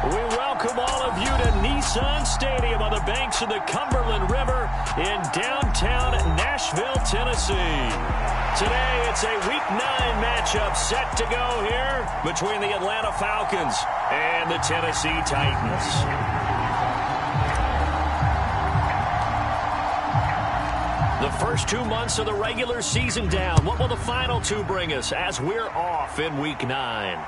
We welcome all of you to Nissan Stadium on the banks of the Cumberland River in downtown Nashville, Tennessee. Today, it's a Week 9 matchup set to go here between the Atlanta Falcons and the Tennessee Titans. The first 2 months of the regular season down. What will the final two bring us as we're off in Week 9?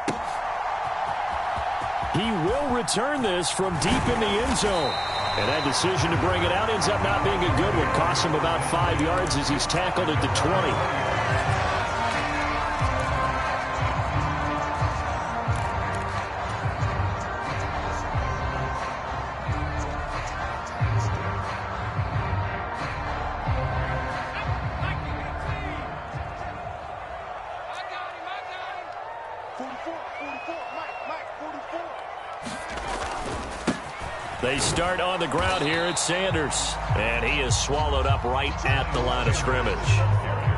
He will return this from deep in the end zone. And that decision to bring it out ends up not being a good one. Costs him about 5 yards as he's tackled at the 20. They start on the ground here at Sanders, and he is swallowed up right at the line of scrimmage.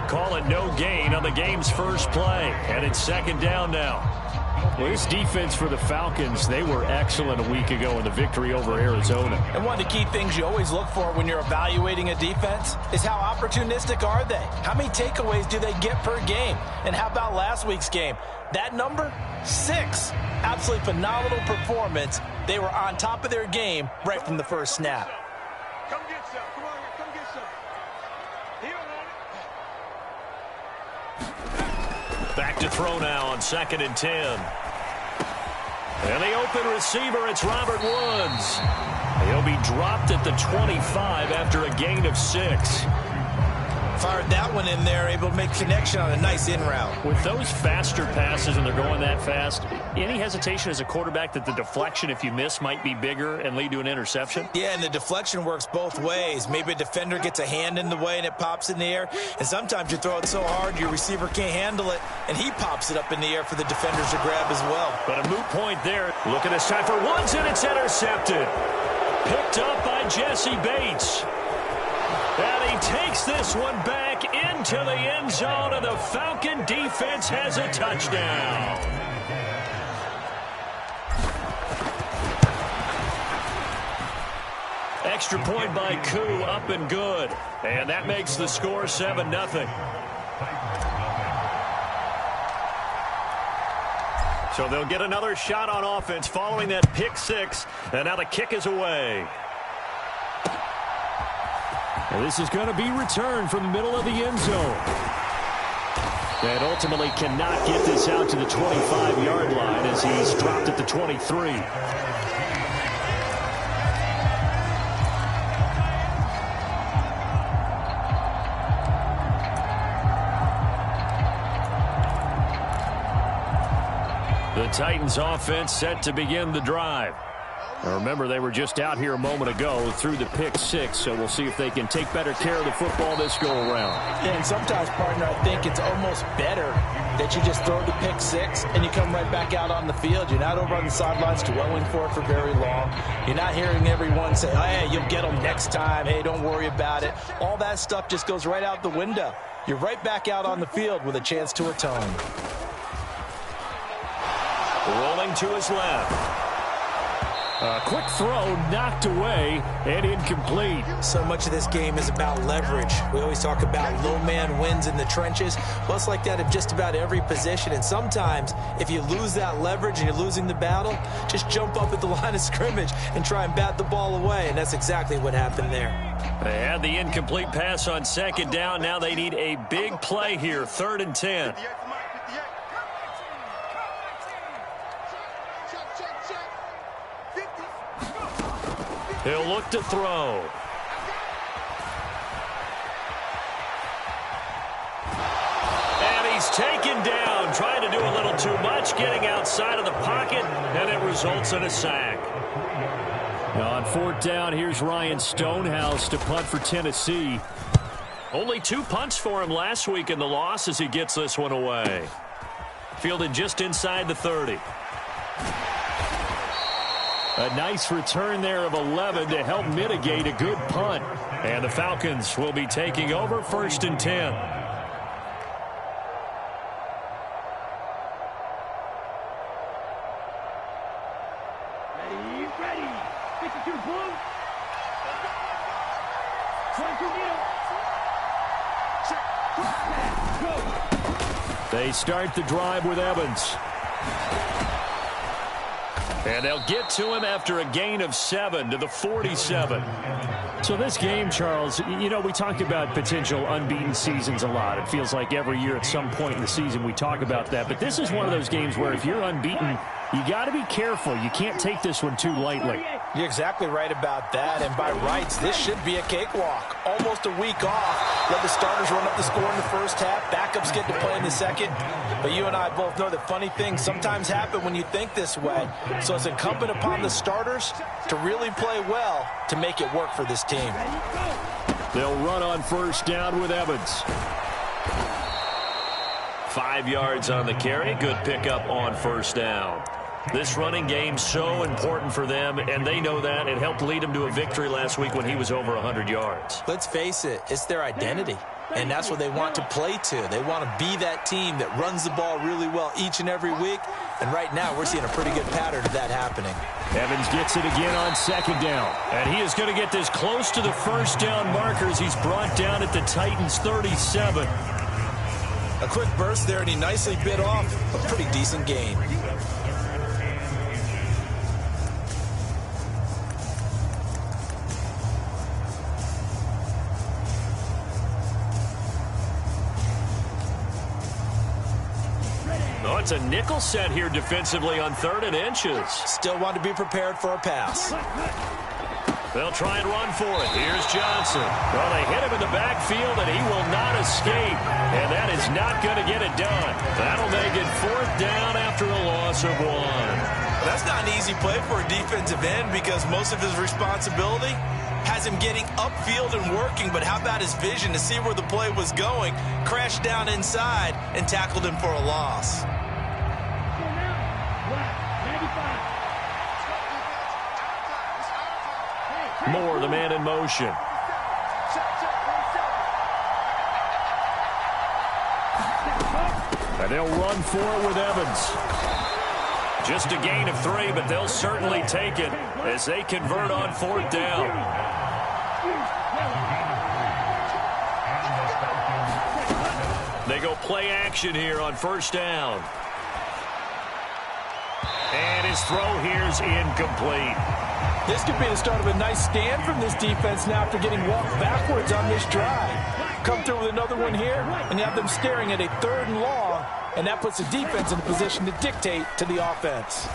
Call it no gain on the game's first play, and it's second down now. Well, this defense for the Falcons, they were excellent a week ago in the victory over Arizona. And one of the key things you always look for when you're evaluating a defense is how opportunistic are they? How many takeaways do they get per game? And how about last week's game? That number? 6. Absolutely phenomenal performance. They were on top of their game right from the first snap. Come get some. Come on, come get some. Back to throw now on 2nd and 10. And the open receiver, it's Robert Woods. He'll be dropped at the 25 after a gain of 6. Fired that one in there, able to make connection on a nice in route. With those faster passes and they're going that fast, any hesitation as a quarterback that the deflection, if you miss, might be bigger and lead to an interception? Yeah, and the deflection works both ways. Maybe a defender gets a hand in the way and it pops in the air. And sometimes you throw it so hard your receiver can't handle it, and he pops it up in the air for the defenders to grab as well. But a moot point there. Look at this time for Woods, and it's intercepted. Picked up by Jesse Bates. And he takes this one back into the end zone, and the Falcon defense has a touchdown. Extra point by Koo, up and good. And that makes the score 7-0. So they'll get another shot on offense following that pick 6, and now the kick is away. Well, this is going to be returned from the middle of the end zone. And ultimately cannot get this out to the 25-yard line as he's dropped at the 23. The Titans offense set to begin the drive. Now remember, they were just out here a moment ago through the pick 6, so we'll see if they can take better care of the football this go-around. Yeah, and sometimes, partner, I think it's almost better that you just throw the pick 6 and you come right back out on the field. You're not over on the sidelines dwelling for it for very long. You're not hearing everyone say, oh, hey, you'll get them next time. Hey, don't worry about it. All that stuff just goes right out the window. You're right back out on the field with a chance to atone. Rolling to his left. A quick throw knocked away and incomplete. So much of this game is about leverage. We always talk about low man wins in the trenches. Well, it's like that of just about every position. And sometimes if you lose that leverage and you're losing the battle, just jump up at the line of scrimmage and try and bat the ball away. And that's exactly what happened there. They had the incomplete pass on 2nd down. Now they need a big play here, 3rd and 10. He'll look to throw. And he's taken down, trying to do a little too much, getting outside of the pocket, and it results in a sack. Now on 4th down, here's Ryan Stonehouse to punt for Tennessee. Only 2 punts for him last week in the loss as he gets this one away. Fielded just inside the 30. A nice return there of 11 to help mitigate a good punt. And the Falcons will be taking over 1st and 10. Ready. 52 blue. 22 middle. Check. Go. They start the drive with Evans. And they'll get to him after a gain of 7 to the 47. So this game, Charles, you know, we talk about potential unbeaten seasons a lot. It feels like every year at some point in the season we talk about that. But this is one of those games where if you're unbeaten, you got to be careful. You can't take this one too lightly. You're exactly right about that. And by rights, this should be a cakewalk. Almost a week off. Let the starters run up the score in the first half. Backups get to play in the second. But you and I both know that funny things sometimes happen when you think this way. So it's incumbent upon the starters to really play well to make it work for this team. They'll run on first down with Evans. 5 yards on the carry. Good pickup on first down. This running game so important for them, and they know that. It helped lead them to a victory last week when he was over 100 yards. Let's face it, it's their identity. And that's what they want to play to. They want to be that team that runs the ball really well each and every week. And right now, we're seeing a pretty good pattern of that happening. Evans gets it again on second down. And he is going to get this close to the first down markers. He's brought down at the Titans' 37. A quick burst there, and he nicely bit off a pretty decent gain. Oh, it's a nickel set here defensively on 3rd and inches. Still want to be prepared for a pass. They'll try and run for it. Here's Johnson. Well, they hit him in the backfield, and he will not escape. And that is not going to get it done. That'll make it 4th down after a loss of 1. That's not an easy play for a defensive end because most of his responsibility has him getting upfield and working, but how about his vision to see where the play was going, crashed down inside, and tackled him for a loss. Moore, the man in motion. And they'll run for it with Evans. Just a gain of 3, but they'll certainly take it as they convert on 4th down. They go play action here on first down. And his throw here's incomplete. This could be the start of a nice stand from this defense now after getting walked backwards on this drive. Come through with another one here, and you have them staring at a 3rd and long, and that puts the defense in a position to dictate to the offense.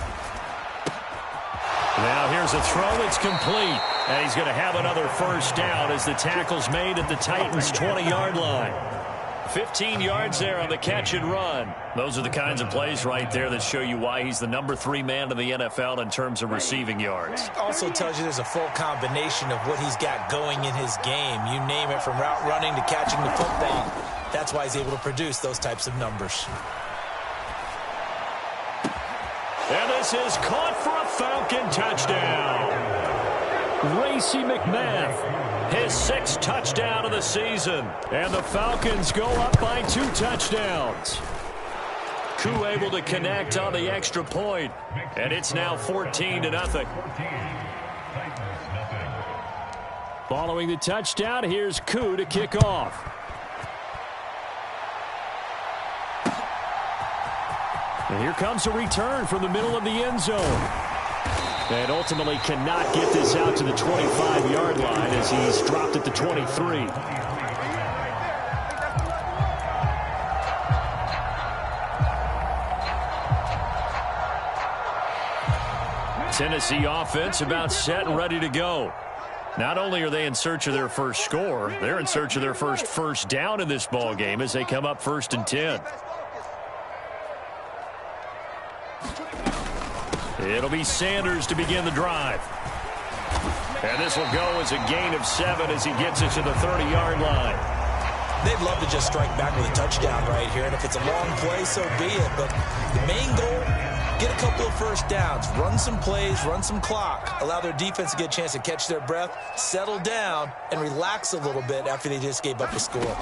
Now here's a throw. It's complete. And he's going to have another first down as the tackle's made at the Titans' 20-yard line. 15 yards there on the catch and run. Those are the kinds of plays right there that show you why he's the number 3 man in the NFL in terms of receiving yards. Also tells you there's a full combination of what he's got going in his game. You name it, from route running to catching the football. That's why he's able to produce those types of numbers. And this is caught for a Falcon touchdown. Racey McMath. His 6th touchdown of the season. And the Falcons go up by 2 touchdowns. Koo able to connect on the extra point. And it's now 14-0. Following the touchdown, here's Koo to kick off. And here comes a return from the middle of the end zone. And ultimately cannot get this out to the 25-yard line as he's dropped at the 23. Tennessee offense about set and ready to go. Not only are they in search of their first score, they're in search of their first down in this ball game as they come up 1st and 10. It'll be Sanders to begin the drive. And this will go as a gain of 7 as he gets it to the 30-yard line. They'd love to just strike back with a touchdown right here, and if it's a long play, so be it. But the main goal, get a couple of first downs, run some plays, run some clock, allow their defense to get a chance to catch their breath, settle down, and relax a little bit after they just gave up a score.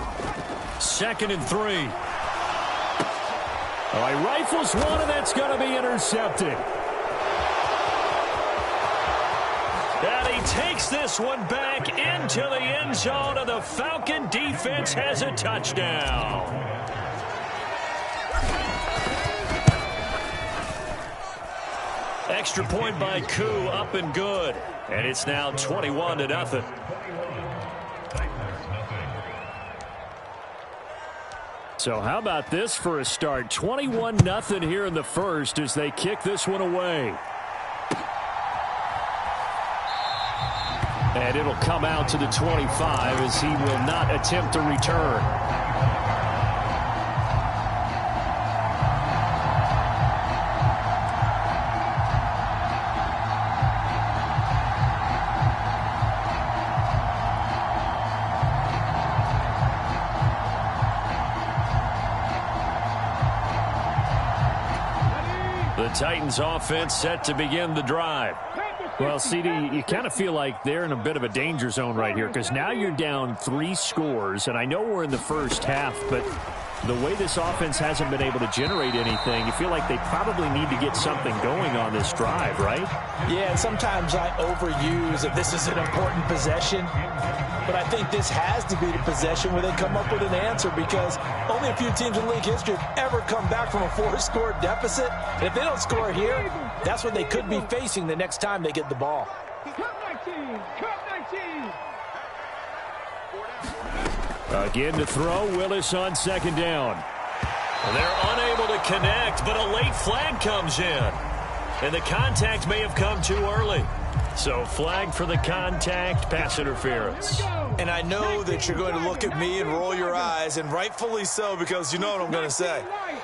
2nd and 3. He rifles one, and that's going to be intercepted. takes this one back into the end zone, and the Falcon defense has a touchdown. Extra point by Koo, up and good. And it's now 21-0. So how about this for a start? 21-0 here in the first as they kick this one away. And it'll come out to the 25 as he will not attempt to return. The Titans offense set to begin the drive. Well, CD, you kind of feel like they're in a bit of a danger zone right here because now you're down 3 scores, and I know we're in the first half, but the way this offense hasn't been able to generate anything, you feel like they probably need to get something going on this drive, right? Yeah, and sometimes I overuse that this is an important possession, but I think this has to be the possession where they come up with an answer because only a few teams in league history have ever come back from a 4-score deficit. And if they don't score here, that's what they could be facing the next time they get the ball. Again to throw, Willis on second down. They're unable to connect, but a late flag comes in. And the contact may have come too early. So flag for the contact, pass interference. And I know that you're going to look at me and roll your eyes, and rightfully so, because you know what I'm going to say.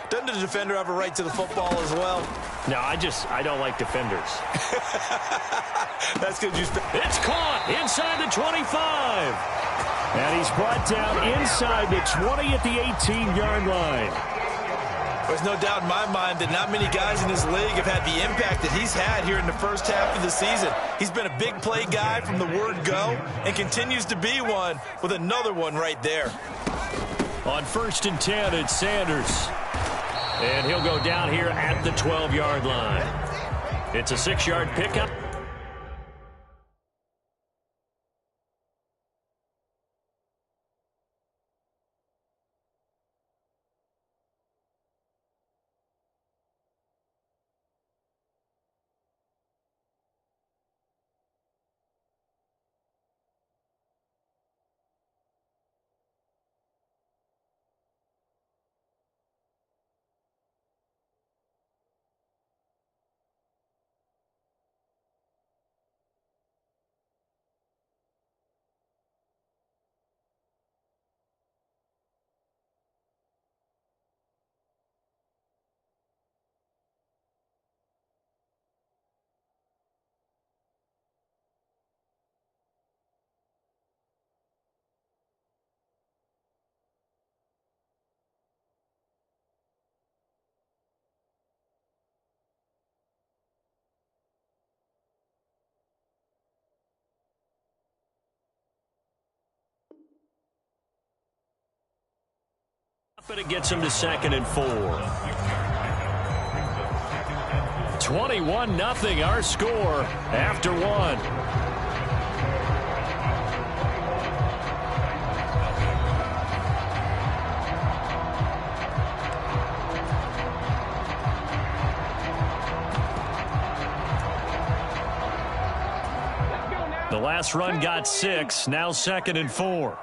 Doesn't the defender have a right to the football as well? No, I don't like defenders. That's good. It's caught inside the 25. And he's brought down inside the 20 at the 18-yard line. There's no doubt in my mind that not many guys in this league have had the impact that he's had here in the first half of the season. He's been a big play guy from the word go and continues to be one with another one right there. On 1st and 10, it's Sanders. And he'll go down here at the 12-yard line. It's a 6-yard pickup. But it gets him to 2nd and 4. 21-0 our score after 1. The last run got 6, now 2nd and 4.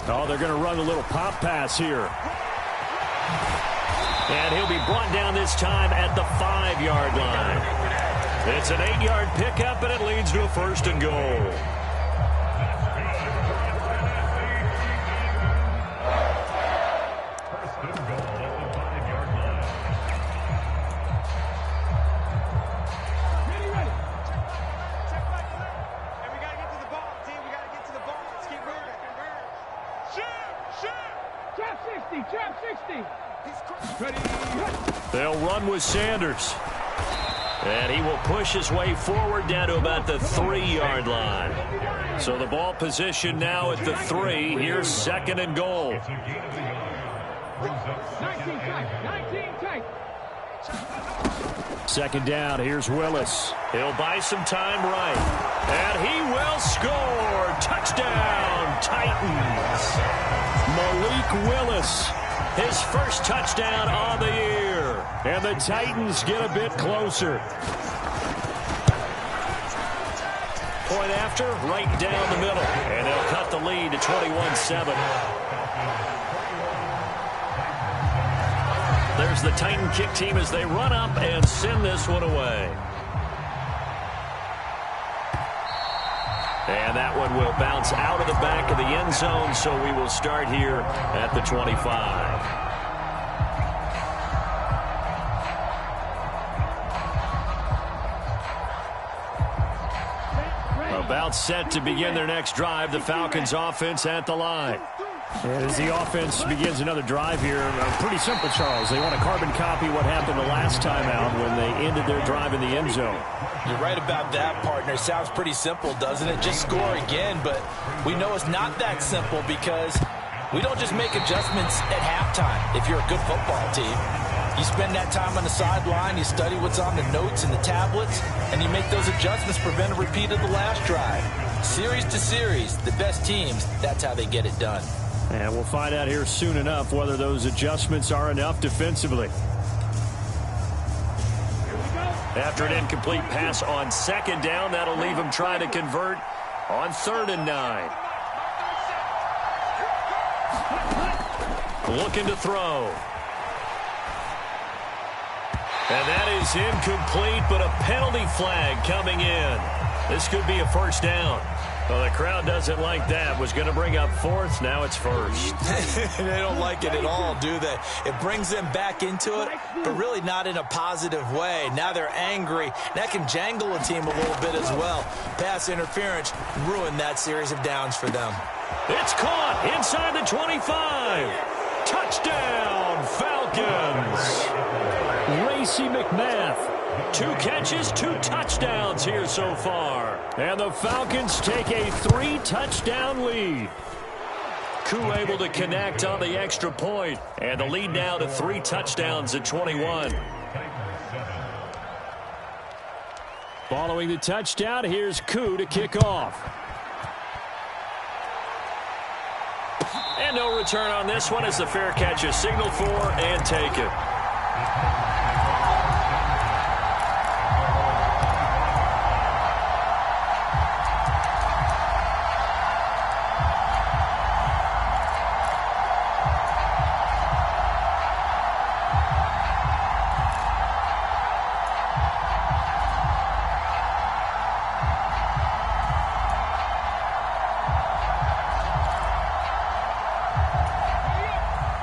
Oh, they're going to run a little pop pass here. And he'll be brought down this time at the 5-yard line. It's an 8-yard pickup, and it leads to a 1st and goal. They'll run with Sanders. And he will push his way forward down to about the 3-yard line. So the ball position now at the 3. Here's 2nd and goal. 19 tight. 2nd down. Here's Willis. He'll buy some time right. And he will score. Touchdown, Titans. Malik Willis. His first touchdown on the year. And the Titans get a bit closer. Point after, right down the middle. And they'll cut the lead to 21-7. There's the Titan kick team as they run up and send this one away. And that one will bounce out of the back of the end zone, so we will start here at the 25. About set to begin their next drive. The Falcons offense at the line. And as the offense begins another drive here, pretty simple, Charles. They want to carbon copy what happened the last time out when they ended their drive in the end zone. You're right about that, partner. Sounds pretty simple, doesn't it? Just score again, but we know it's not that simple because we don't just make adjustments at halftime if you're a good football team. You spend that time on the sideline, you study what's on the notes and the tablets, and you make those adjustments, prevent a repeat of the last drive. Series to series, the best teams, that's how they get it done. And we'll find out here soon enough whether those adjustments are enough defensively. After an incomplete pass on 2nd down, that'll leave them trying to convert on 3rd and 9. Looking to throw. And that is incomplete, but a penalty flag coming in. This could be a 1st down. Well, the crowd doesn't like that. Was going to bring up 4th. Now it's 1st. They don't like it at all, do they? It brings them back into it, but really not in a positive way. Now they're angry. That can jangle a team a little bit as well. Pass interference ruined that series of downs for them. It's caught inside the 25. Touchdown, Falcons. Racey McMath. 2 catches, 2 touchdowns here so far. And the Falcons take a 3-touchdown lead. Koo able to connect on the extra point. And the lead now to 3 touchdowns at 21. Following the touchdown, here's Koo to kick off. And no return on this one as the fair catch is signaled for and taken.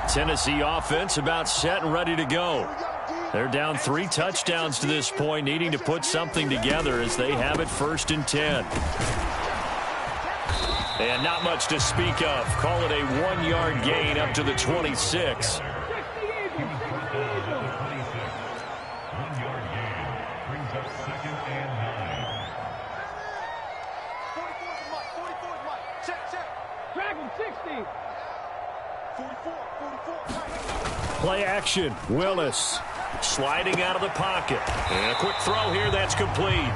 Tennessee offense about set and ready to go. They're down 3 touchdowns to this point, needing to put something together as they have it 1st and 10. And not much to speak of. Call it a 1-yard gain up to the 26. Play action. Willis. Sliding out of the pocket. And a quick throw here that's complete.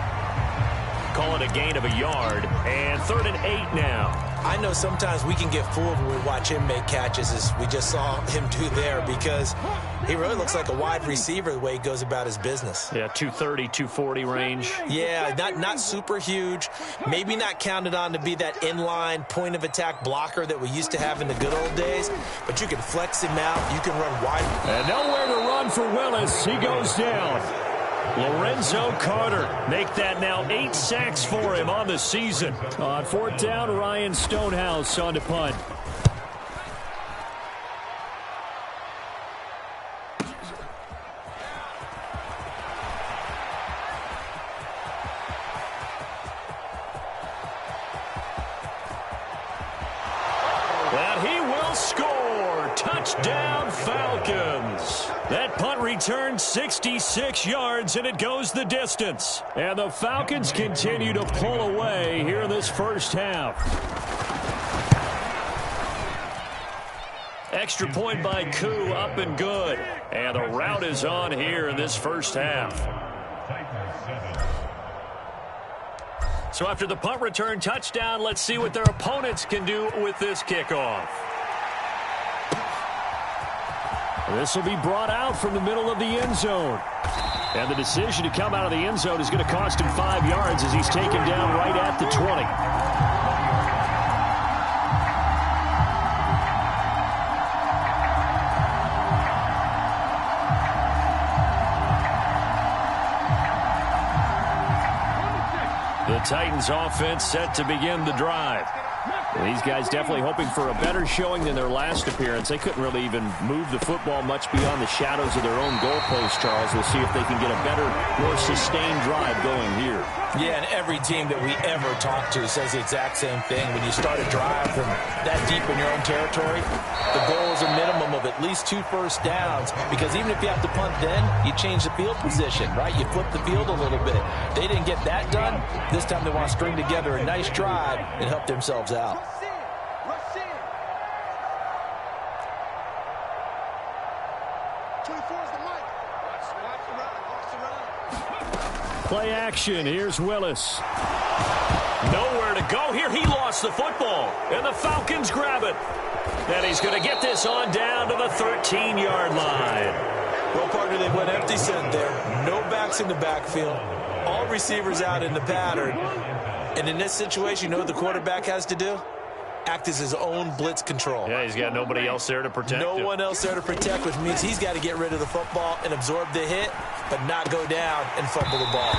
Call it a gain of a yard. And 3rd and 8 now. I know sometimes we can get fooled when we watch him make catches as we just saw him do there because he really looks like a wide receiver the way he goes about his business. Yeah, 230, 240 range. Yeah, not super huge. Maybe not counted on to be that inline point of attack blocker that we used to have in the good old days, but you can flex him out. You can run wide. And nowhere to run for Willis. He goes down. Lorenzo Carter make that now 8 sacks for him on the season. On 4th down, Ryan Stonehouse on to punt. And he will score. Touchdown, Falcons. That punt returned 66 yards, and it goes the distance. And the Falcons continue to pull away here in this first half. Extra point by Koo, up and good. And the route is on here in this first half. So after the punt return touchdown, let's see what their opponents can do with this kickoff. This will be brought out from the middle of the end zone. And the decision to come out of the end zone is going to cost him 5 yards as he's taken down right at the 20. The Titans offense set to begin the drive. These guys definitely hoping for a better showing than their last appearance. They couldn't really even move the football much beyond the shadows of their own goalpost, Charles. We'll see if they can get a better, more sustained drive going here. Yeah, and every team that we ever talk to says the exact same thing. When you start a drive from that deep in your own territory, the goal is a minimum of at least 2 first downs, because even if you have to punt then, you change the field position, right? You flip the field a little bit. They didn't get that done. This time they want to string together a nice drive and help themselves out. Play action. Here's Willis. Nowhere to go here. He lost the football, and the Falcons grab it. And he's going to get this on down to the 13-yard line. Well, partner, they went empty set there. No backs in the backfield. All receivers out in the pattern. And in this situation, you know what the quarterback has to do? Act as his own blitz control. Yeah, he's got nobody else there to protect him. No one else there to protect, which means he's got to get rid of the football and absorb the hit, but not go down and fumble the ball.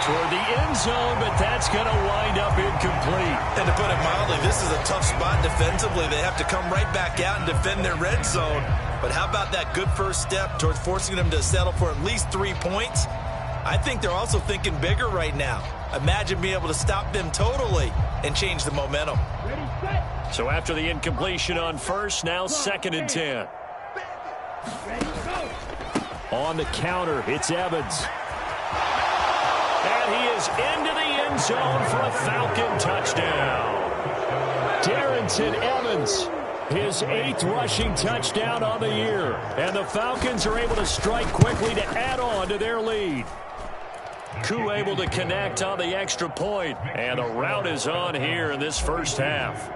Toward the end zone, but that's going to wind up incomplete. And to put it mildly, this is a tough spot defensively. They have to come right back out and defend their red zone. But how about that good first step towards forcing them to settle for at least 3 points? I think they're also thinking bigger right now. Imagine being able to stop them totally and change the momentum. So after the incompletion on first, now 2nd and 10. On the counter, it's Evans. And he is into the end zone for a Falcon touchdown. Darrington Evans, his 8th rushing touchdown on the year. And the Falcons are able to strike quickly to add on to their lead. Koo able to connect on the extra point. And the route is on here in this first half.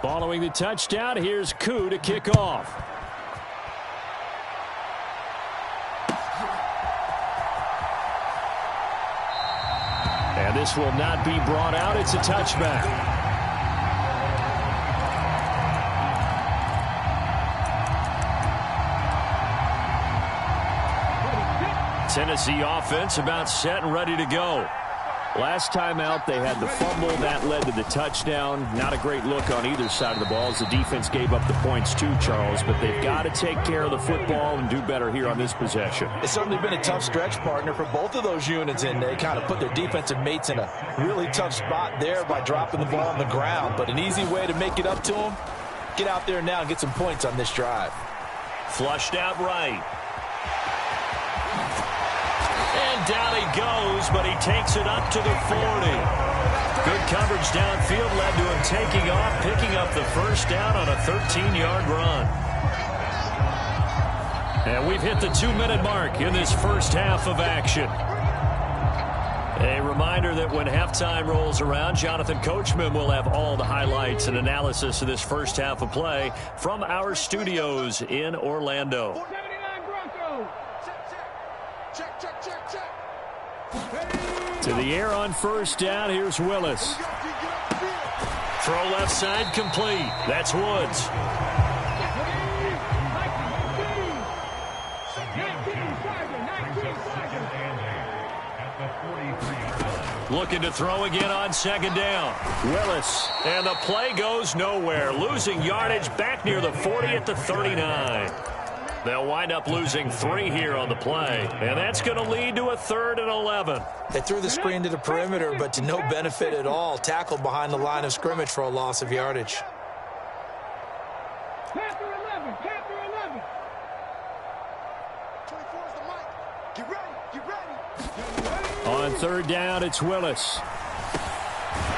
Following the touchdown, here's Koo to kick off. And this will not be brought out. It's a touchback. Tennessee offense about set and ready to go. Last time out, they had the fumble. That led to the touchdown. Not a great look on either side of the ball as the defense gave up the points too, Charles. But they've got to take care of the football and do better here on this possession. It's certainly been a tough stretch, partner, for both of those units, and they kind of put their defensive mates in a really tough spot there by dropping the ball on the ground. But an easy way to make it up to them, get out there now and get some points on this drive. Flushed out right. And down he goes, but he takes it up to the 40. Good coverage downfield led to him taking off, picking up the first down on a 13-yard run. And we've hit the 2-minute mark in this first half of action. A reminder that when halftime rolls around, Jonathan Coachman will have all the highlights and analysis of this first half of play from our studios in Orlando. To the air on first down, here's Willis. Throw left side complete. That's Woods. Looking to throw again on 2nd down. Willis. And the play goes nowhere. Losing yardage back near the 40 at the 39. They'll wind up losing 3 here on the play. And that's going to lead to a 3rd and 11. They threw the screen to the perimeter, but to no benefit at all. Tackled behind the line of scrimmage for a loss of yardage. On third down, it's Willis.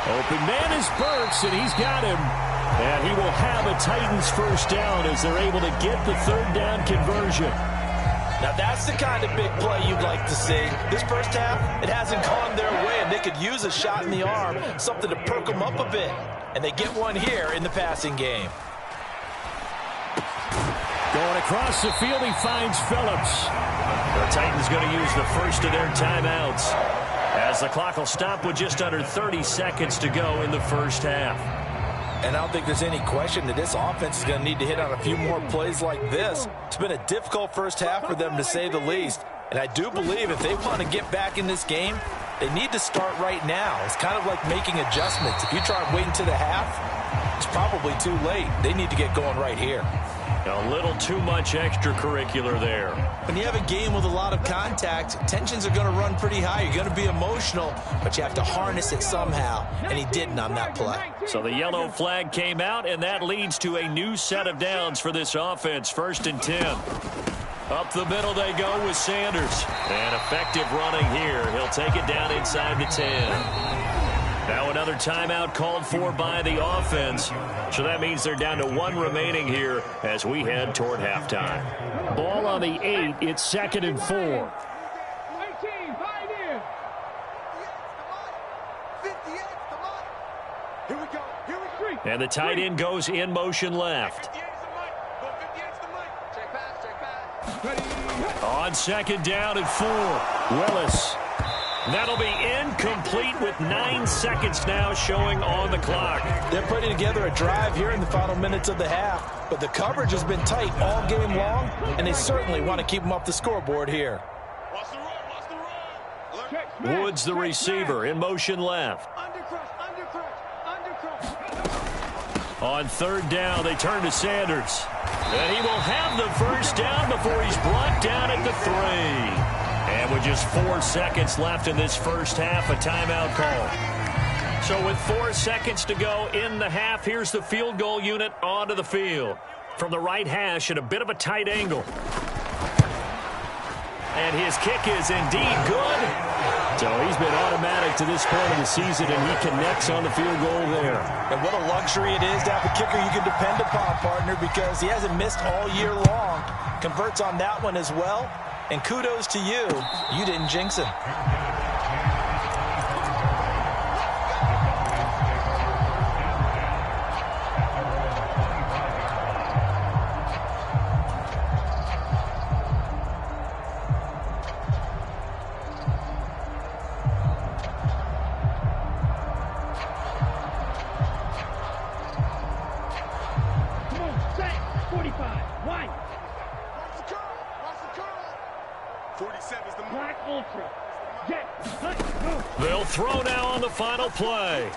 Open man is Burks, and he's got him. And he will have a Titans first down as they're able to get the third down conversion. Now that's the kind of big play you'd like to see. This first half, it hasn't gone their way, and they could use a shot in the arm, something to perk them up a bit. And they get one here in the passing game. Going across the field, he finds Phillips. The Titans going to use the first of their timeouts as the clock will stop with just under 30 seconds to go in the first half. And I don't think there's any question that this offense is going to need to hit on a few more plays like this. It's been a difficult first half for them, to say the least. And I do believe if they want to get back in this game, they need to start right now. It's kind of like making adjustments. If you try waiting to the half, it's probably too late. They need to get going right here. A little too much extracurricular there. When you have a game with a lot of contact, tensions are going to run pretty high. You're going to be emotional, but you have to harness it somehow, and he didn't on that play. So the yellow flag came out, and that leads to a new set of downs for this offense. 1st and 10. Up the middle they go with Sanders. And effective running here. He'll take it down inside the 10. Now another timeout called for by the offense. So that means they're down to 1 remaining here as we head toward halftime. Ball on the 8. It's 2nd and 4. 18, 5 in. Here we go. Here we go. And the tight end goes in motion left. On 2nd down and 4. Willis. That'll be incomplete with 9 seconds now showing on the clock. They're putting together a drive here in the final minutes of the half, but the coverage has been tight all game long, and they certainly want to keep them up the scoreboard here. Woods, the receiver, in motion left. On 3rd down, they turn to Sanders. And he will have the first down before he's brought down at the 3. And with just 4 seconds left in this first half, a timeout call. So with 4 seconds to go in the half, here's the field goal unit onto the field. From the right hash at a bit of a tight angle. And his kick is indeed good. So he's been automatic to this point of the season, and he connects on the field goal there. And what a luxury it is to have a kicker you can depend upon, partner, because he hasn't missed all year long. Converts on that one as well. And kudos to you. You didn't jinx him. Come on, set. 45. Wide. Black Ultra. Jet. Go. They'll throw now on the final play.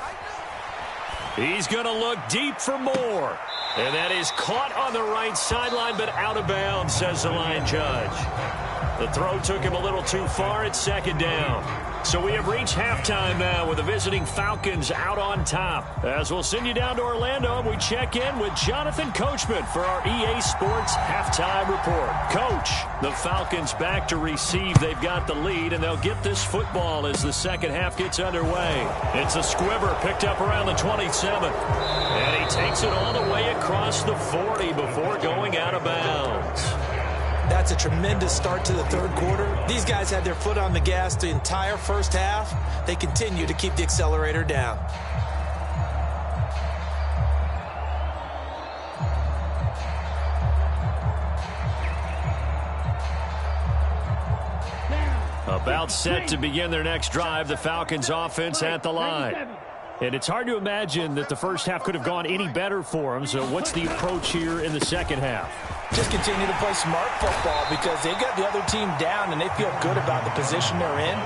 He's going to look deep for more. And that is caught on the right sideline, but out of bounds, says the line judge. The throw took him a little too far at 2nd down. So we have reached halftime now with the visiting Falcons out on top. As we'll send you down to Orlando, we check in with Jonathan Coachman for our EA Sports Halftime Report. Coach, the Falcons back to receive. They've got the lead, and they'll get this football as the second half gets underway. It's a squibber picked up around the 27. And he takes it all the way across the 40 before going out of bounds. That's a tremendous start to the third quarter. These guys had their foot on the gas the entire first half. They continue to keep the accelerator down. About set to begin their next drive, the Falcons offense at the line. And it's hard to imagine that the first half could have gone any better for them. So what's the approach here in the second half? Just continue to play smart football because they got the other team down and they feel good about the position they're in.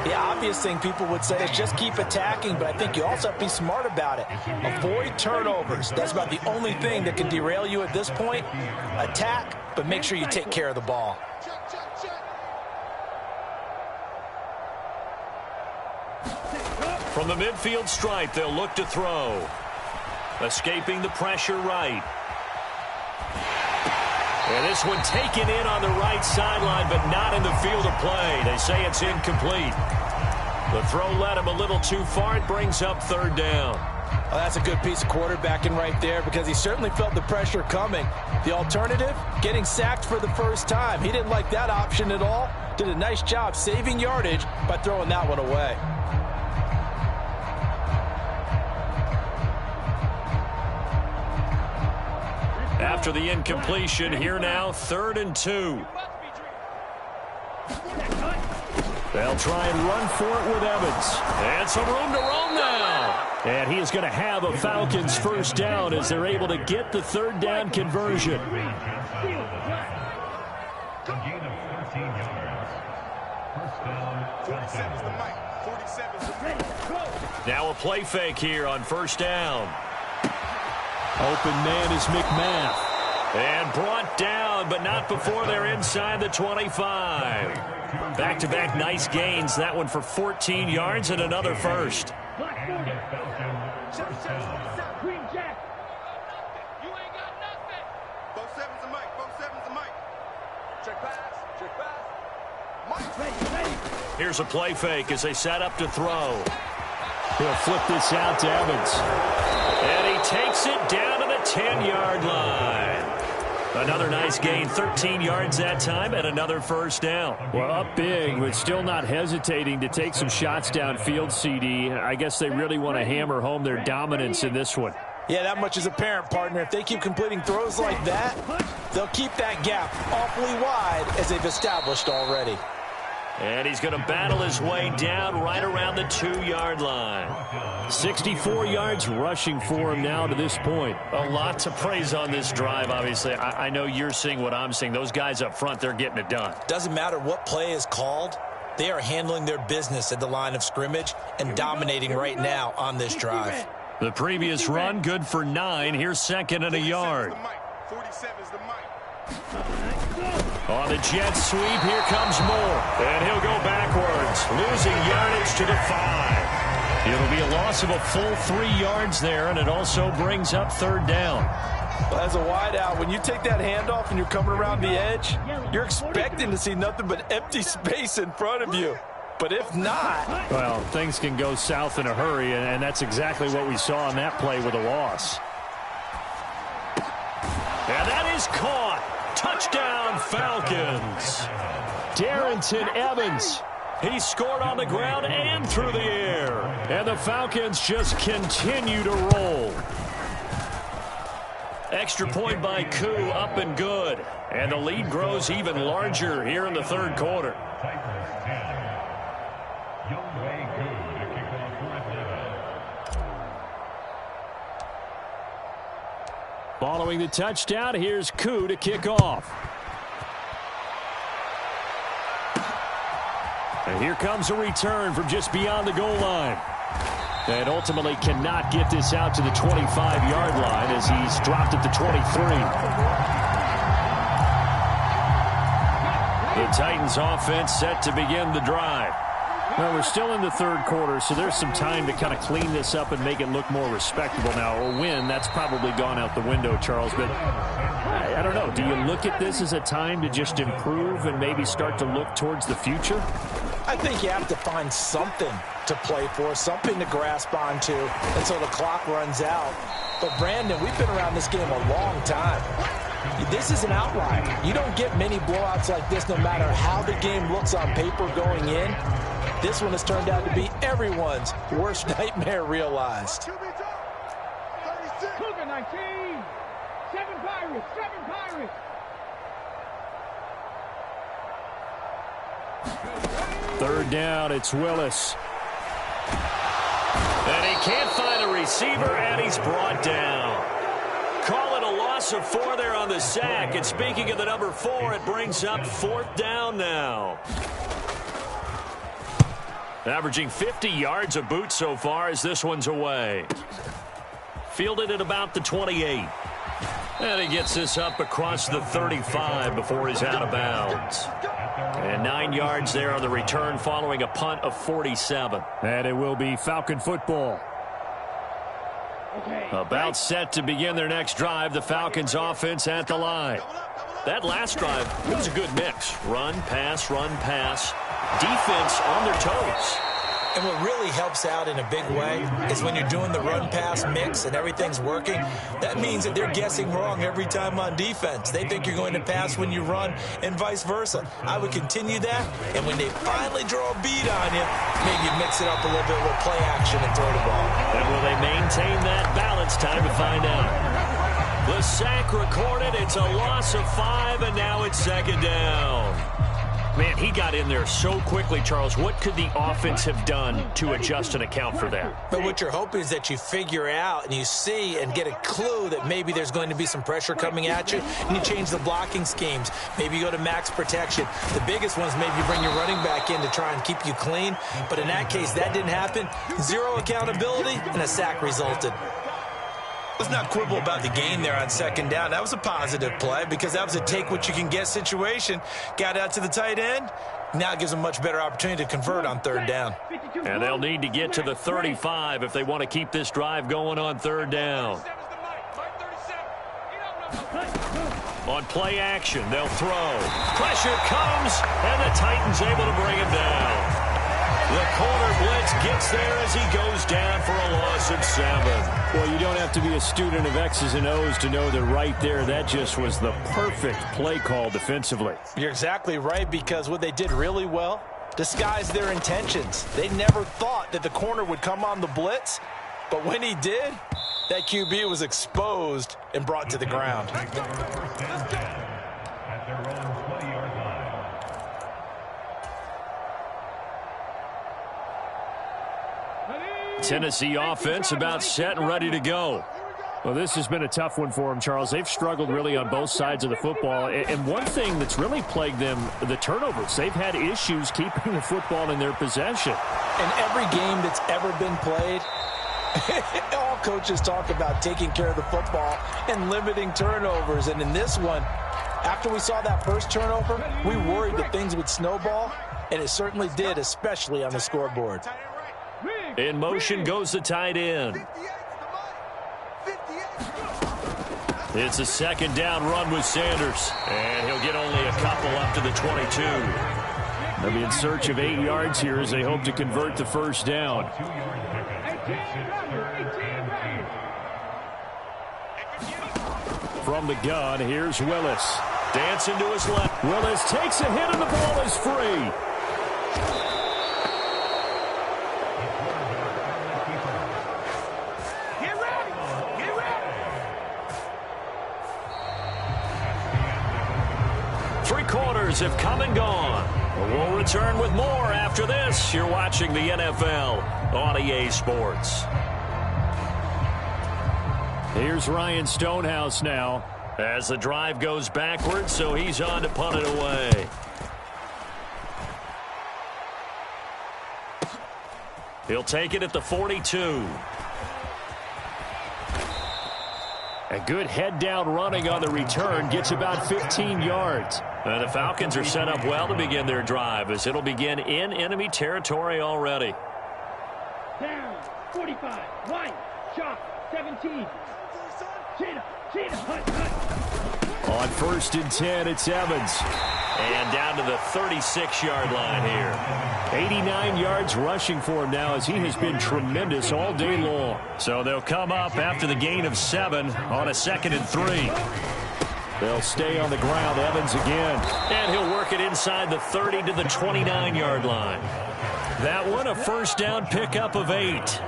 The obvious thing people would say is just keep attacking, but I think you also have to be smart about it. Avoid turnovers. That's about the only thing that can derail you at this point. Attack, but make sure you take care of the ball. From the midfield stripe, they'll look to throw. Escaping the pressure right. And this one taken in on the right sideline, but not in the field of play. They say it's incomplete. The throw led him a little too far. It brings up third down. Well, that's a good piece of quarterbacking right there because he certainly felt the pressure coming. The alternative, getting sacked for the first time. He didn't like that option at all. Did a nice job saving yardage by throwing that one away. After the incompletion, here now, 3rd and 2. They'll try and run for it with Evans. And some room to roam now. And he is going to have a Falcons first down as they're able to get the 3rd down conversion. Now a play fake here on first down. Open man is McMath. And brought down, but not before they're inside the 25. Back-to-back nice gains. That one for 14 yards and another first. Here's a play fake as they set up to throw. He'll flip this out to Evans. And he takes it down to the 10-yard line. Another nice gain, 13 yards that time, and another first down. Well, up big, but still not hesitating to take some shots downfield, CD. I guess they really want to hammer home their dominance in this one. Yeah, that much is apparent, partner. If they keep completing throws like that, they'll keep that gap awfully wide as they've established already. And he's going to battle his way down right around the 2-yard line. 64 yards rushing for him now to this point. A lot to praise on this drive, obviously. I know you're seeing what I'm seeing. Those guys up front, they're getting it done. Doesn't matter what play is called. They are handling their business at the line of scrimmage and dominating right now on this drive. The previous run, good for 9. Here's 2nd and a yard. 47's the mic. On the jet sweep, here comes Moore. And he'll go backwards, losing yardage to the 5. It'll be a loss of a full 3 yards there, and it also brings up 3rd down. Well, as a wideout, when you take that handoff and you're coming around the edge, you're expecting to see nothing but empty space in front of you. But if not... Well, things can go south in a hurry, and that's exactly what we saw on that play with a loss. And that is caught. Touchdown, Falcons. Darrington Evans. He scored on the ground and through the air. And the Falcons just continue to roll. Extra point by Koo, up and good. And the lead grows even larger here in the 3rd quarter. Following the touchdown, here's Koo to kick off. And here comes a return from just beyond the goal line. And ultimately cannot get this out to the 25-yard line as he's dropped at the 23. The Titans offense set to begin the drive. Well, we're still in the 3rd quarter, so there's some time to kind of clean this up and make it look more respectable now. A win, that's probably gone out the window, Charles. But I don't know. Do you look at this as a time to just improve and maybe start to look towards the future? I think you have to find something to play for, something to grasp onto until the clock runs out. But, Brandon, we've been around this game a long time. This is an outlier. You don't get many blowouts like this no matter how the game looks on paper going in. This one has turned out to be everyone's worst nightmare realized. Cougar 19. 7 Pirates. 7 Pirates. Third down, it's Willis. And he can't find a receiver, and he's brought down. Call it a loss of 4 there on the sack. And speaking of the number 4, it brings up 4th down now. Averaging 50 yards a boot so far as this one's away. Fielded at about the 28. And he gets this up across the 35 before he's out of bounds. And 9 yards there on the return following a punt of 47. And it will be Falcon football. About set to begin their next drive. The Falcons offense at the line. That last drive, it was a good mix. Run, pass, defense on their toes. And what really helps out in a big way is when you're doing the run-pass mix and everything's working, that means that they're guessing wrong every time on defense. They think you're going to pass when you run and vice versa. I would continue that, and when they finally draw a beat on you, maybe mix it up a little bit with play action and throw the ball. And will they maintain that balance? Time to find out. The sack recorded. It's a loss of 5, and now it's second down. Man, he got in there so quickly, Charles. What could the offense have done to adjust and account for that? But what you're hoping is that you figure out and you see and get a clue that maybe there's going to be some pressure coming at you, and you change the blocking schemes. Maybe you go to max protection. The biggest one's maybe you bring your running back in to try and keep you clean. But in that case, that didn't happen. Zero accountability, and a sack resulted. Let's not quibble about the gain there on second down. That was a positive play because that was a take-what-you-can-get situation. Got out to the tight end. Now it gives them a much better opportunity to convert on third down. And they'll need to get to the 35 if they want to keep this drive going on third down. On play action, they'll throw. Pressure comes, and the Titans able to bring him down. The corner blitz gets there as he goes down for a loss of 7. Well, you don't have to be a student of X's and O's to know that right there, that just was the perfect play call defensively. You're exactly right, because what they did really well, disguised their intentions. They never thought that the corner would come on the blitz, but when he did, that QB was exposed and brought to the ground. Tennessee offense about set and ready to go. Well, this has been a tough one for them, Charles. They've struggled really on both sides of the football. And one thing that's really plagued them, the turnovers. They've had issues keeping the football in their possession. In every game that's ever been played, all coaches talk about taking care of the football and limiting turnovers. And in this one, after we saw that first turnover, we worried that things would snowball, and it certainly did, especially on the scoreboard. In motion goes the tight end. It's a second down run with Sanders, and he'll get only a couple up to the 22. They'll be in search of 8 yards here as they hope to convert the first down. From the gun, here's Willis. Dancing to his left. Willis takes a hit and the ball is free. Have come and gone. We'll return with more after this. You're watching the NFL on EA Sports. Here's Ryan Stonehouse now. As the drive goes backwards, so he's on to punt it away. He'll take it at the 42. A good head-down running on the return gets about 15 yards. And the Falcons are set up well to begin their drive as it'll begin in enemy territory already. Down, 45, right, shot, 17. Cheetah, hut. On 1st and 10, it's Evans. And down to the 36-yard line here. 89 yards rushing for him now as he has been tremendous all day long. So they'll come up after the gain of 7 on a 2nd and 3. They'll stay on the ground. Evans again. And he'll work it inside the 30 to the 29-yard line. That one, a first down pickup of 8.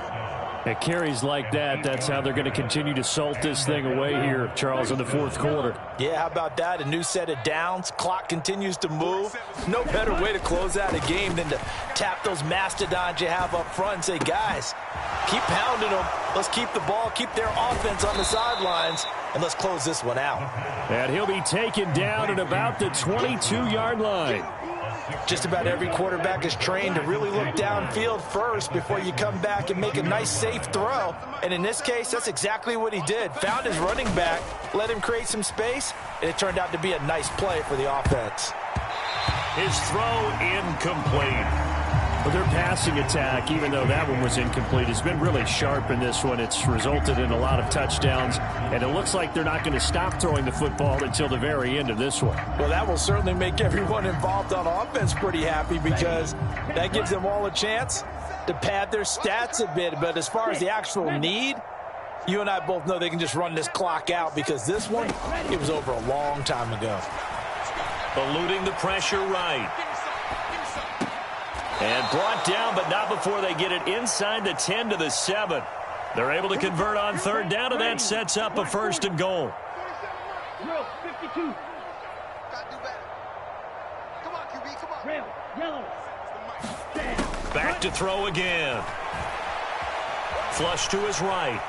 At carries like that, that's how they're going to continue to salt this thing away here, Charles, in the 4th quarter. Yeah, how about that? A new set of downs. Clock continues to move. No better way to close out a game than to tap those mastodons you have up front and say, guys, keep pounding them. Let's keep the ball, keep their offense on the sidelines, and let's close this one out. And he'll be taken down at about the 22-yard line. Just about every quarterback is trained to really look downfield first before you come back and make a nice, safe throw. And in this case, that's exactly what he did. Found his running back, let him create some space, and it turned out to be a nice play for the offense. His throw incomplete. Well, their passing attack, even though that one was incomplete, has been really sharp in this one. It's resulted in a lot of touchdowns, and it looks like they're not going to stop throwing the football until the very end of this one. Well, that will certainly make everyone involved on offense pretty happy because that gives them all a chance to pad their stats a bit, but as far as the actual need, you and I both know they can just run this clock out because this one, it was over a long time ago. Eluding the pressure right. And brought down, but not before they get it inside the 10 to the 7. They're able to convert on third down, and that sets up a 1st and goal. 52. Come on, QB, come on. Rail, yellow. Back to throw again. Flush to his right.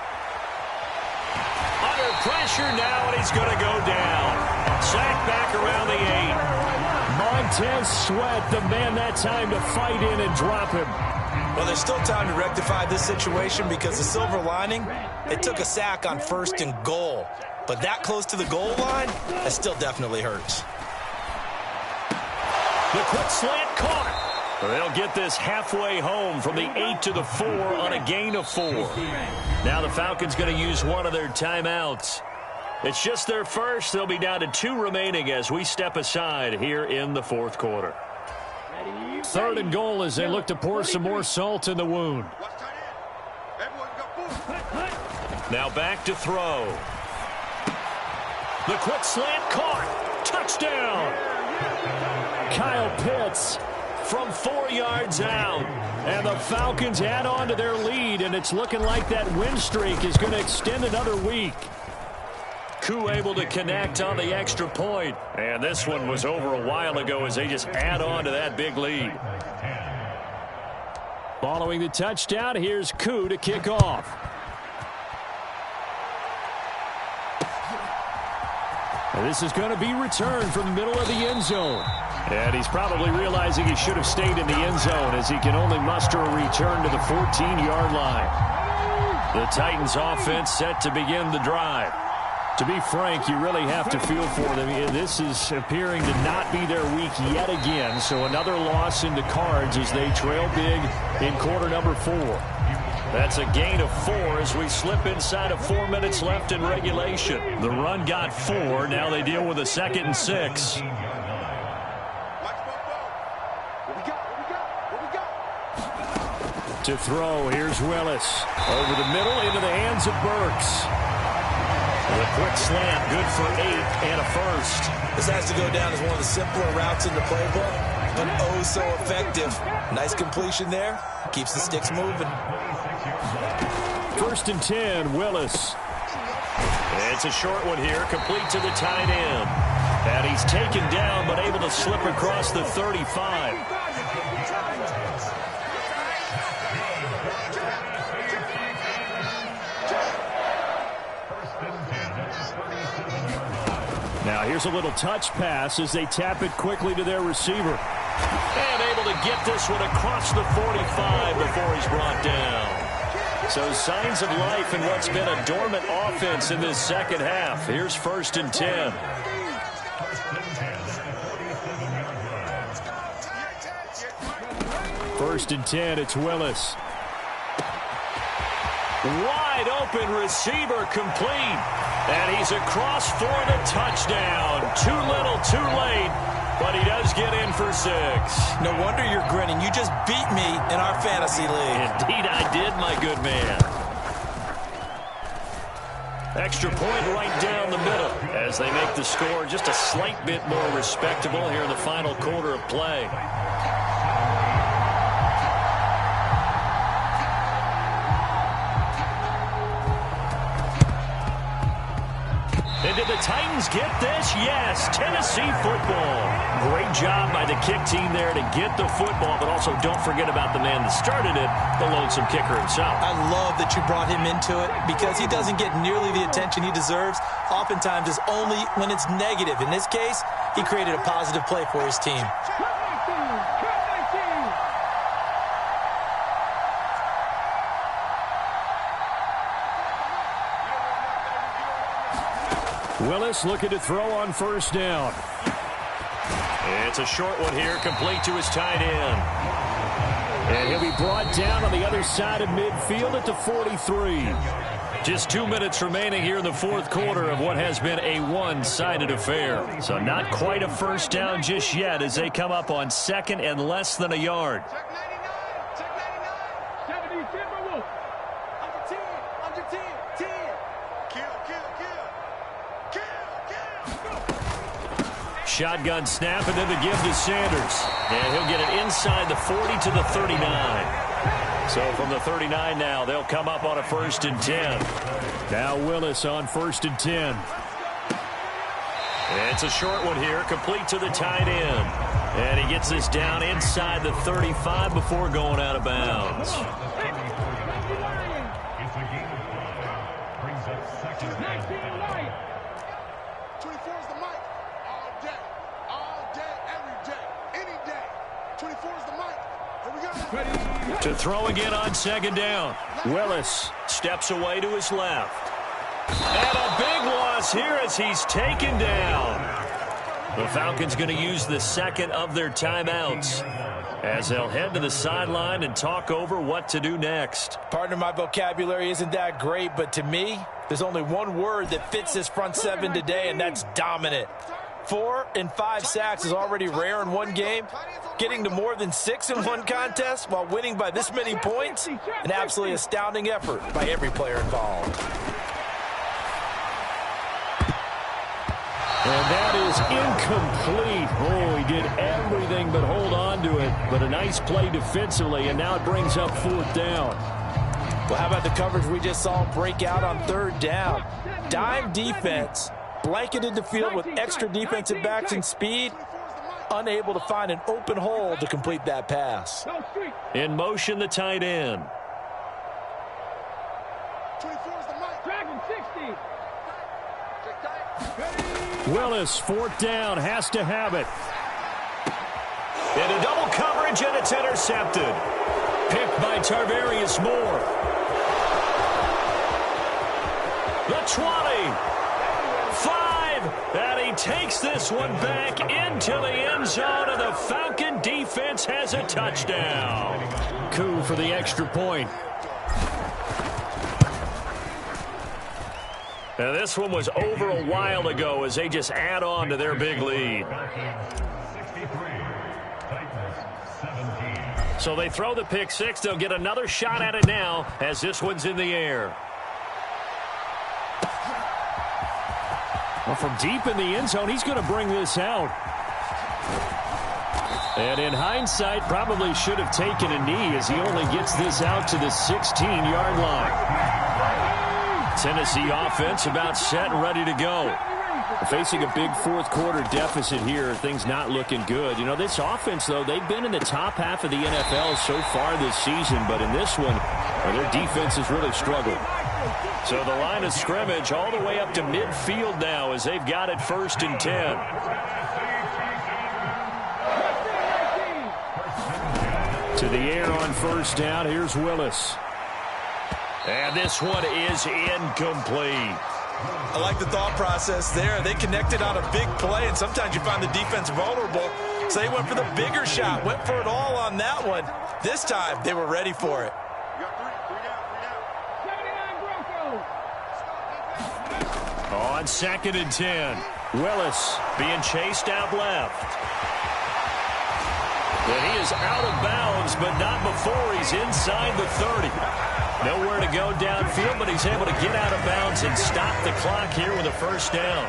Under pressure now, and he's going to go down. Sacked back around the 8. Montez Sweat, the man that time to fight in and drop him. Well, there's still time to rectify this situation because the silver lining, it took a sack on 1st and goal. But that close to the goal line, that still definitely hurts. The quick slant caught. They'll get this halfway home from the 8 to the 4 on a gain of 4. Now the Falcons going to use one of their timeouts. It's just their first. They'll be down to 2 remaining as we step aside here in the 4th quarter. 3rd and goal as they look to pour some more salt in the wound. Now back to throw. The quick slant caught. Touchdown. Kyle Pitts from 4 yards out. And the Falcons add on to their lead, and it's looking like that win streak is going to extend another week. Koo able to connect on the extra point. And this one was over a while ago as they just add on to that big lead. Following the touchdown, here's Koo to kick off. And this is going to be returned from the middle of the end zone. And he's probably realizing he should have stayed in the end zone as he can only muster a return to the 14-yard line. The Titans offense set to begin the drive. To be frank, you really have to feel for them. This is appearing to not be their week yet again. So another loss in the cards as they trail big in quarter number 4. That's a gain of 4 as we slip inside of 4 minutes left in regulation. The run got 4. Now they deal with a 2nd and 6. To throw, here's Willis. Over the middle into the hands of Burks. The quick slant, good for 8 and a 1st. This has to go down as one of the simpler routes in the playbook, but oh so effective. Nice completion there. Keeps the sticks moving. 1st and 10, Willis. It's a short one here, complete to the tight end. And he's taken down, but able to slip across the 35. Now here's a little touch pass as they tap it quickly to their receiver. And able to get this one across the 45 before he's brought down. So signs of life in what's been a dormant offense in this second half. Here's 1st and 10. First and 10, it's Willis. Wide open receiver complete. And he's across for the touchdown. Too little, too late. But he does get in for 6. No wonder you're grinning. You just beat me in our fantasy league. Indeed I did, my good man. Extra point right down the middle as they make the score just a slight bit more respectable here in the final quarter of play. And did the Titans get this? Yes, Tennessee football. Great job by the kick team there to get the football, but also don't forget about the man that started it, the lonesome kicker himself. I love that you brought him into it because he doesn't get nearly the attention he deserves. Oftentimes it's only when it's negative. In this case, he created a positive play for his team. Willis looking to throw on 1st down. It's a short one here, complete to his tight end. And he'll be brought down on the other side of midfield at the 43. Just 2 minutes remaining here in the 4th quarter of what has been a one-sided affair. So not quite a 1st down just yet as they come up on 2nd and less than a yard. Shotgun snap and then the give to Sanders. And he'll get it inside the 40 to the 39. So from the 39 now, they'll come up on a 1st and 10. Now Willis on 1st and 10. It's a short one here, complete to the tight end. And he gets this down inside the 35 before going out of bounds. To throw again on 2nd down. Willis steps away to his left. And a big loss here as he's taken down. The Falcons going to use the 2nd of their timeouts as they'll head to the sideline and talk over what to do next. Partner, my vocabulary isn't that great, but to me, there's only one word that fits this front 7 today, and that's dominant. 4 and 5 sacks is already rare in one game. Getting to more than 6 in one contest while winning by this many points, an absolutely astounding effort by every player involved. And that is incomplete. Oh, he did everything but hold on to it. But a nice play defensively, and now it brings up 4th down. Well, how about the coverage we just saw break out on 3rd down? Dime defense, blanketed the field with extra defensive backs and speed, unable to find an open hole to complete that pass. In motion, the tight end. Willis, 4th down, has to have it. Into double coverage, and it's intercepted. Picked by Tarvarius Moore. The 20. 5. And he takes this one back into the end zone, and the Falcon defense has a touchdown. Coup for the extra point. Now, this one was over a while ago as they just add on to their big lead. So they throw the pick 6. They'll get another shot at it now as this one's in the air. Well, from deep in the end zone, he's going to bring this out. And in hindsight, probably should have taken a knee as he only gets this out to the 16-yard line. Tennessee offense about set and ready to go. Facing a big 4th quarter deficit here, things not looking good. You know, this offense, though, they've been in the top half of the NFL so far this season, but in this one, their defense has really struggled. So the line of scrimmage all the way up to midfield now as they've got it 1st and 10. To the air on 1st down, here's Willis. And this one is incomplete. I like the thought process there. They connected on a big play, and sometimes you find the defense vulnerable. So they went for the bigger shot, went for it all on that one. This time, they were ready for it. On 2nd and 10, Willis being chased out left. And he is out of bounds, but not before he's inside the 30. Nowhere to go downfield, but he's able to get out of bounds and stop the clock here with a 1st down.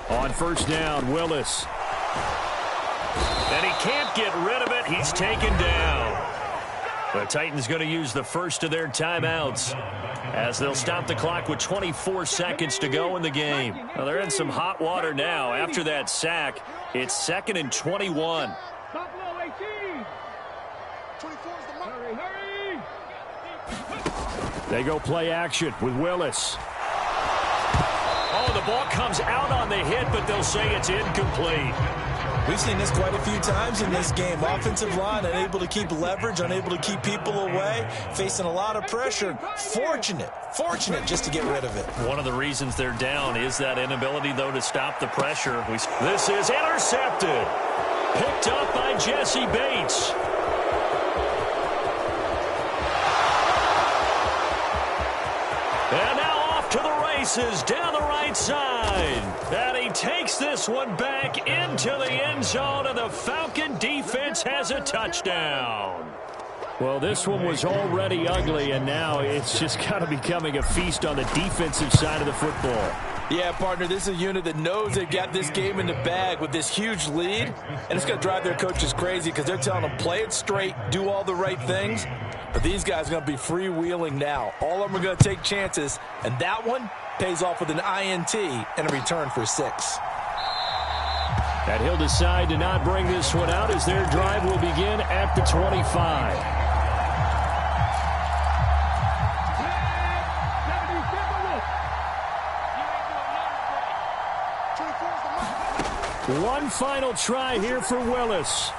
On 1st down, Willis. And he can't get rid of it. He's taken down. The Titans going to use the first of their timeouts as they'll stop the clock with 24 seconds to go in the game. Well, they're in some hot water now. After that sack, it's 2nd and 21. They go play action with Willis. Oh, the ball comes out on the hit, but they'll say it's incomplete. We've seen this quite a few times in this game. Offensive line unable to keep leverage, unable to keep people away, facing a lot of pressure. Fortunate just to get rid of it. One of the reasons they're down is that inability, though, to stop the pressure. This is intercepted. Picked up by Jesse Bates. And now off to the races down the right side. And he takes this one back into the end zone, and the Falcon defense has a touchdown. Well, this one was already ugly, and now it's just kind of becoming a feast on the defensive side of the football. Yeah, partner, this is a unit that knows they've got this game in the bag with this huge lead, and it's going to drive their coaches crazy because they're telling them, play it straight, do all the right things. But these guys are going to be freewheeling now. All of them are going to take chances, and that one pays off with an INT and a return for 6. And he'll decide to not bring this one out as their drive will begin at the 25. One final try here for Willis.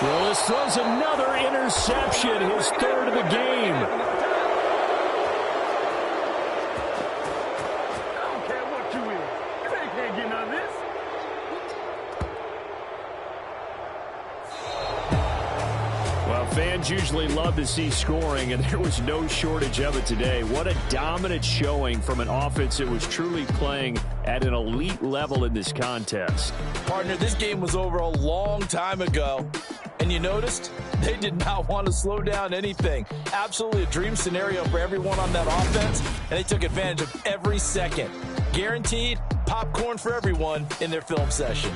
Willis throws another interception, his 3rd of the game. I don't care what you is. You ain't can't get none of this. Well, fans usually love to see scoring, and there was no shortage of it today. What a dominant showing from an offense that was truly playing at an elite level in this contest. Partner, this game was over a long time ago, and you noticed they did not want to slow down anything. Absolutely a dream scenario for everyone on that offense, and they took advantage of every second. Guaranteed popcorn for everyone in their film session.